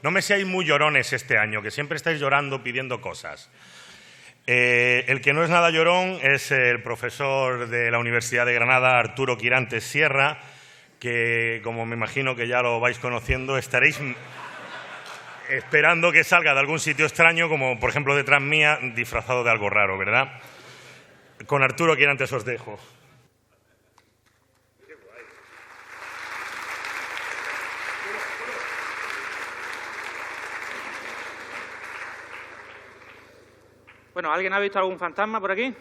No me seáis muy llorones este año, que siempre estáis llorando pidiendo cosas. El que no es nada llorón es el profesor de la Universidad de Granada, Arturo Quirantes Sierra, que, como me imagino que ya lo vais conociendo, estaréis esperando que salga de algún sitio extraño, como por ejemplo detrás mía, disfrazado de algo raro, ¿verdad? Con Arturo Quirantes os dejo. Bueno, ¿alguien ha visto algún fantasma por aquí?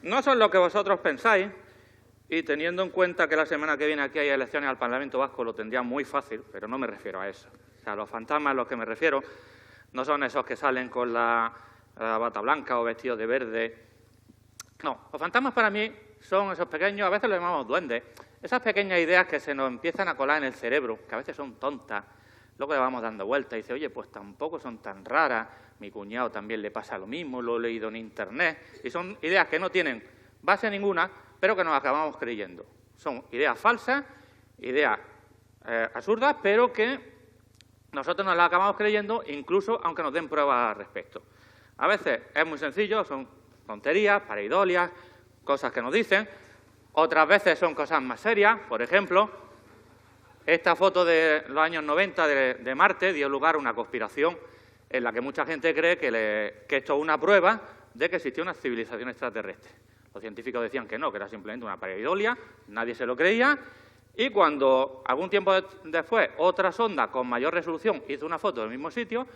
No son lo que vosotros pensáis, y teniendo en cuenta que la semana que viene aquí hay elecciones al Parlamento Vasco, lo tendría muy fácil, pero no me refiero a eso. O sea, los fantasmas a los que me refiero no son esos que salen con la bata blanca o vestidos de verde. No, los fantasmas para mí son esos pequeños, a veces los llamamos duendes, esas pequeñas ideas que se nos empiezan a colar en el cerebro, que a veces son tontas, luego le vamos dando vueltas y dice, oye, pues tampoco son tan raras, mi cuñado también le pasa lo mismo, lo he leído en Internet, y son ideas que no tienen base ninguna, pero que nos acabamos creyendo. Son ideas falsas, ideas absurdas, pero que nosotros nos las acabamos creyendo, incluso aunque nos den pruebas al respecto. A veces es muy sencillo, son tonterías, pareidolias, cosas que nos dicen. Otras veces son cosas más serias. Por ejemplo, esta foto de los años 90 de Marte dio lugar a una conspiración en la que mucha gente cree que esto es una prueba de que existía una civilización extraterrestre. Los científicos decían que no, que era simplemente una pareidolia, nadie se lo creía, y cuando algún tiempo después otra sonda con mayor resolución hizo una foto del mismo sitio,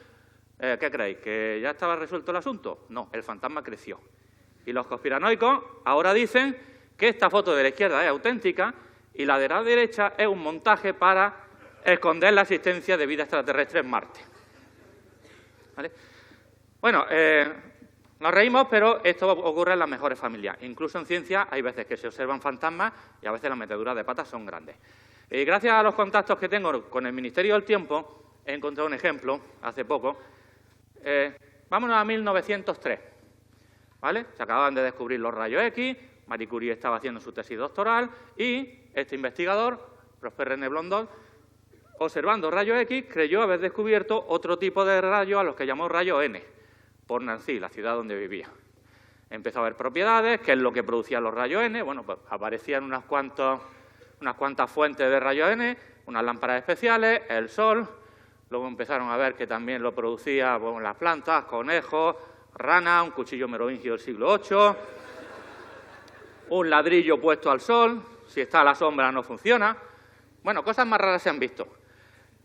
¿qué creéis? ¿Que ya estaba resuelto el asunto? No, el fantasma creció. Y los conspiranoicos ahora dicen que esta foto de la izquierda es auténtica y la de la derecha es un montaje para esconder la existencia de vida extraterrestre en Marte. ¿Vale? Bueno, nos reímos, pero esto ocurre en las mejores familias. Incluso en ciencia hay veces que se observan fantasmas y a veces las meteduras de patas son grandes. Y gracias a los contactos que tengo con el Ministerio del Tiempo, he encontrado un ejemplo hace poco. Vámonos a 1903. ¿Vale? Se acababan de descubrir los rayos X, Marie Curie estaba haciendo su tesis doctoral y este investigador, Prosper René Blondel, observando rayos X, creyó haber descubierto otro tipo de rayos a los que llamó rayos N, por Nancy, la ciudad donde vivía. Empezó a ver propiedades, qué es lo que producían los rayos N. Bueno, pues aparecían unas cuantas fuentes de rayos N, unas lámparas especiales, el sol. Luego empezaron a ver que también lo producía las plantas, conejos, ranas, un cuchillo merovingio del siglo VIII, un ladrillo puesto al sol, si está a la sombra no funciona. Bueno, cosas más raras se han visto.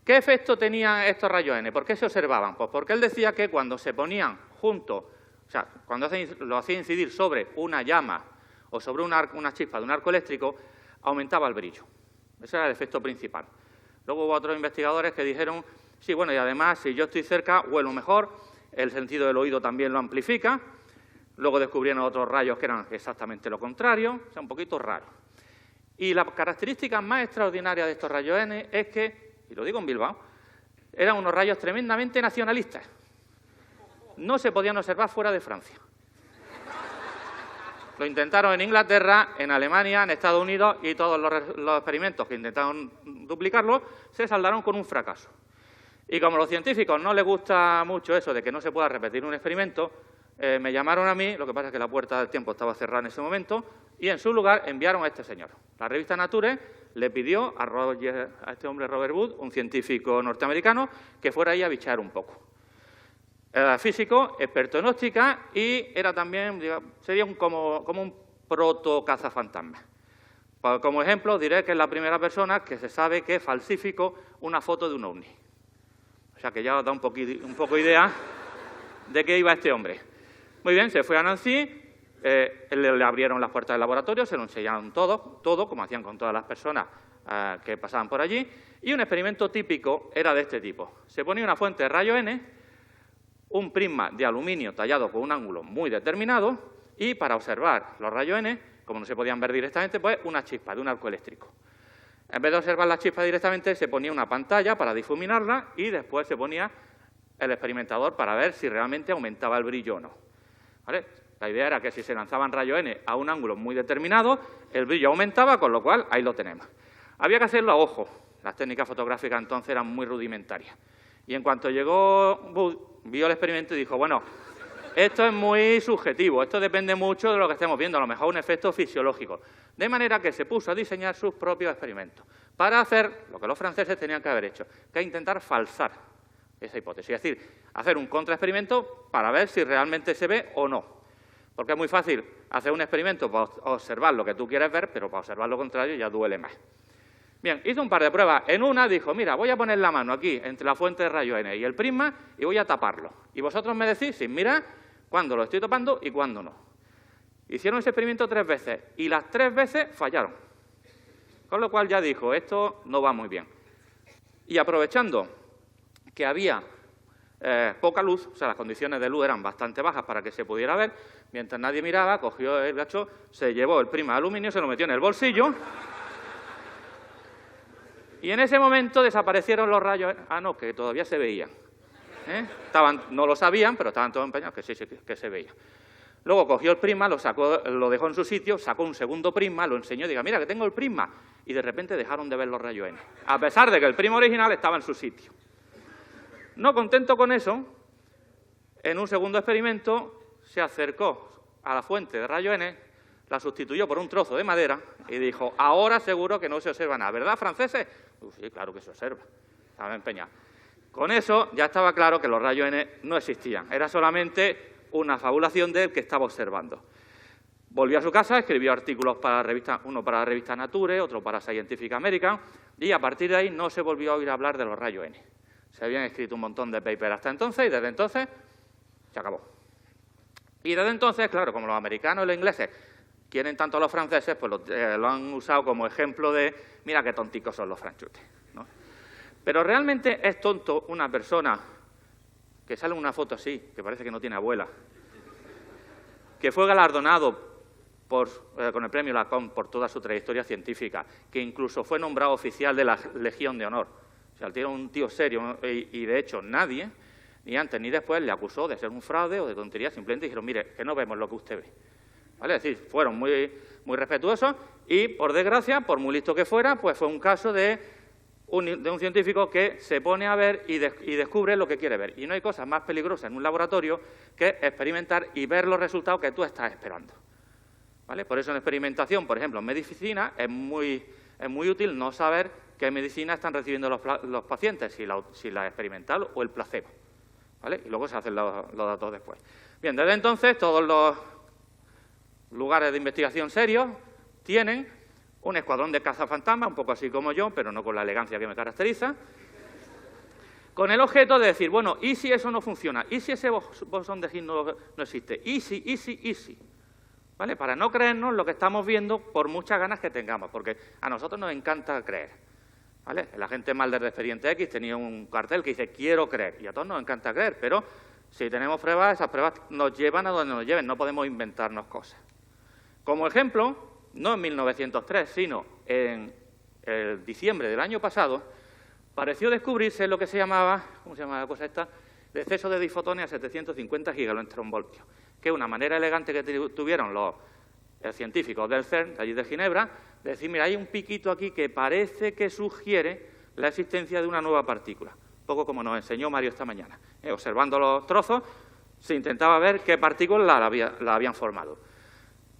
¿Qué efecto tenían estos rayos N? ¿Por qué se observaban? Pues porque él decía que cuando se ponían juntos, o sea, cuando lo hacía incidir sobre una llama o sobre una chispa de un arco eléctrico, aumentaba el brillo. Ese era el efecto principal. Luego hubo otros investigadores que dijeron, sí, bueno, y además, si yo estoy cerca, huelo mejor, el sentido del oído también lo amplifica. Luego descubrieron otros rayos que eran exactamente lo contrario, o sea, un poquito raro. Y la característica más extraordinaria de estos rayos N es que, y lo digo en Bilbao, eran unos rayos tremendamente nacionalistas. No se podían observar fuera de Francia. Lo intentaron en Inglaterra, en Alemania, en Estados Unidos, y todos los experimentos que intentaron duplicarlo se saldaron con un fracaso. Y como a los científicos no les gusta mucho eso de que no se pueda repetir un experimento, me llamaron a mí, lo que pasa es que la puerta del tiempo estaba cerrada en ese momento, y en su lugar enviaron a este señor. La revista Nature le pidió a este hombre Robert Wood, un científico norteamericano, que fuera ahí a bichear un poco. Era físico, experto en óptica y era también, sería como un proto-cazafantasma. Como ejemplo, diré que es la primera persona que se sabe que falsificó una foto de un ovni. O sea que ya os da un poco idea de qué iba este hombre. Muy bien, se fue a Nancy, le abrieron las puertas del laboratorio, se lo enseñaron todo, como hacían con todas las personas que pasaban por allí, y un experimento típico era de este tipo. Se ponía una fuente de rayo N, un prisma de aluminio tallado con un ángulo muy determinado, y para observar los rayos N, como no se podían ver directamente, pues una chispa de un arco eléctrico. En vez de observar la chispa directamente, se ponía una pantalla para difuminarla y después se ponía el experimentador para ver si realmente aumentaba el brillo o no. ¿Vale? La idea era que si se lanzaban rayos N a un ángulo muy determinado, el brillo aumentaba, con lo cual ahí lo tenemos. Había que hacerlo a ojo. Las técnicas fotográficas entonces eran muy rudimentarias. Y en cuanto llegó Booth, vio el experimento y dijo, bueno, esto es muy subjetivo, esto depende mucho de lo que estemos viendo, a lo mejor un efecto fisiológico. De manera que se puso a diseñar sus propios experimentos para hacer lo que los franceses tenían que haber hecho, que es intentar falsar esa hipótesis. Es decir, hacer un contraexperimento para ver si realmente se ve o no. Porque es muy fácil hacer un experimento para observar lo que tú quieres ver, pero para observar lo contrario ya duele más. Bien, hizo un par de pruebas. En una dijo, mira, voy a poner la mano aquí entre la fuente de rayo N y el prisma y voy a taparlo. Y vosotros me decís, sin mirar, cuándo lo estoy tapando y cuándo no. Hicieron ese experimento 3 veces y las 3 veces fallaron. Con lo cual ya dijo, esto no va muy bien. Y aprovechando que había poca luz, o sea, las condiciones de luz eran bastante bajas para que se pudiera ver, mientras nadie miraba, cogió el gacho, se llevó el prisma de aluminio, se lo metió en el bolsillo y en ese momento desaparecieron los rayos. Ah, no, que todavía se veían. No lo sabían, pero estaban todos empeñados que sí, que se veía. Luego cogió el prisma, lo sacó, lo dejó en su sitio, sacó un segundo prisma, lo enseñó y dijo, mira, que tengo el prisma. Y de repente dejaron de ver los rayos N, a pesar de que el prisma original estaba en su sitio. No contento con eso, en un segundo experimento se acercó a la fuente de rayo N, la sustituyó por un trozo de madera y dijo, ahora seguro que no se observa nada. ¿Verdad, franceses? Sí, claro que se observa. Estaba empeñado. Con eso ya estaba claro que los rayos N no existían. Era solamente una fabulación del que estaba observando. Volvió a su casa, escribió artículos para la revista, uno para la revista Nature, otro para Scientific American, y a partir de ahí no se volvió a oír hablar de los rayos N. Se habían escrito un montón de papers hasta entonces y desde entonces se acabó. Y desde entonces, claro, como los americanos y los ingleses quieren tanto a los franceses, pues lo han usado como ejemplo de, mira qué tonticos son los franchutes, ¿no? Pero realmente es tonto una persona que sale en una foto así, que parece que no tiene abuela, que fue galardonado con el premio Lacombe por toda su trayectoria científica, que incluso fue nombrado oficial de la Legión de Honor. O sea, el tío era un tío serio y de hecho nadie, ni antes ni después, le acusó de ser un fraude o de tontería, simplemente dijeron, mire, que no vemos lo que usted ve. ¿Vale? Es decir, fueron muy respetuosos y, por desgracia, por muy listo que fuera, pues fue un caso de un científico que se pone a ver y descubre lo que quiere ver. Y no hay cosa más peligrosa en un laboratorio que experimentar y ver los resultados que tú estás esperando. ¿Vale? Por eso en experimentación, por ejemplo, en medicina, es muy útil no saber qué medicina están recibiendo los pacientes, si la experimental o el placebo. ¿Vale? Y luego se hacen los datos después. Bien, desde entonces todos los lugares de investigación serios tienen un escuadrón de cazafantasmas, un poco así como yo, pero no con la elegancia que me caracteriza, con el objeto de decir, bueno, ¿y si eso no funciona? ¿Y si ese bosón de Higgs no existe? ¿Y si? ¿Vale? Para no creernos lo que estamos viendo por muchas ganas que tengamos, porque a nosotros nos encanta creer. ¿Vale? El agente Mulder de Expediente X tenía un cartel que dice, quiero creer, y a todos nos encanta creer, pero si tenemos pruebas, esas pruebas nos llevan a donde nos lleven, no podemos inventarnos cosas. Como ejemplo, no en 1903, sino en el diciembre del año pasado, pareció descubrirse lo que se llamaba, ¿cómo se llama la cosa esta? De exceso de difotones a 750 gigaelectronvoltios, que es una manera elegante que tuvieron los científicos del CERN, de allí de Ginebra, de decir, mira, hay un piquito aquí que parece que sugiere la existencia de una nueva partícula, un poco como nos enseñó Mario esta mañana. Observando los trozos, se intentaba ver qué partículas la habían formado.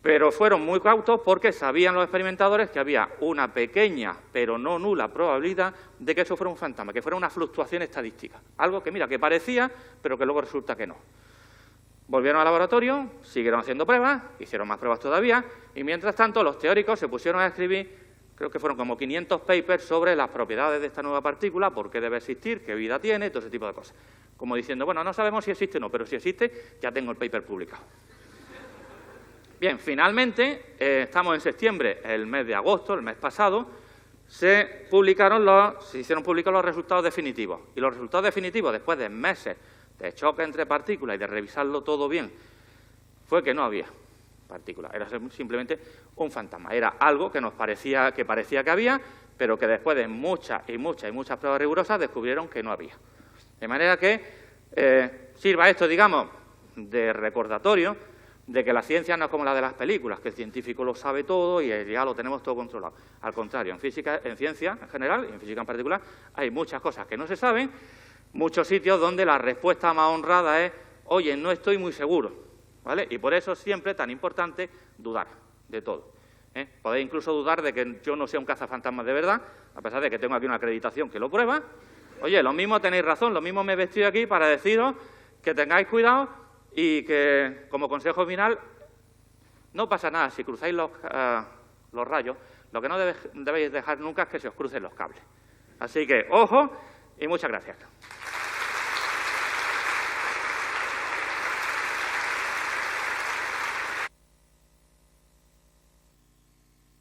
Pero fueron muy cautos porque sabían los experimentadores que había una pequeña, pero no nula probabilidad de que eso fuera un fantasma, que fuera una fluctuación estadística. Algo que, mira, que parecía, pero que luego resulta que no. Volvieron al laboratorio, siguieron haciendo pruebas, hicieron más pruebas todavía, y mientras tanto los teóricos se pusieron a escribir, creo que fueron como 500 papers sobre las propiedades de esta nueva partícula, por qué debe existir, qué vida tiene, todo ese tipo de cosas. Como diciendo, bueno, no sabemos si existe o no, pero si existe, ya tengo el paper publicado. Bien, finalmente, estamos en septiembre, el mes de agosto, el mes pasado, se hicieron públicos los resultados definitivos. Y los resultados definitivos, después de meses de choque entre partículas y de revisarlo todo bien, fue que no había partículas, era simplemente un fantasma. Era algo que parecía que había, pero que después de muchas pruebas rigurosas descubrieron que no había. De manera que sirva esto, digamos, de recordatorio de que la ciencia no es como la de las películas, que el científico lo sabe todo y ya lo tenemos todo controlado. Al contrario, en física, en ciencia en general y en física en particular, hay muchas cosas que no se saben, muchos sitios donde la respuesta más honrada es, oye, no estoy muy seguro, ¿vale? Y por eso es siempre tan importante dudar de todo. Podéis incluso dudar de que yo no sea un cazafantasmas de verdad, a pesar de que tengo aquí una acreditación que lo prueba. Oye, lo mismo tenéis razón, lo mismo me he vestido aquí para deciros que tengáis cuidado y que, como consejo final, no pasa nada si cruzáis los rayos, lo que no debéis dejar nunca es que se os crucen los cables. Así que, ojo y muchas gracias.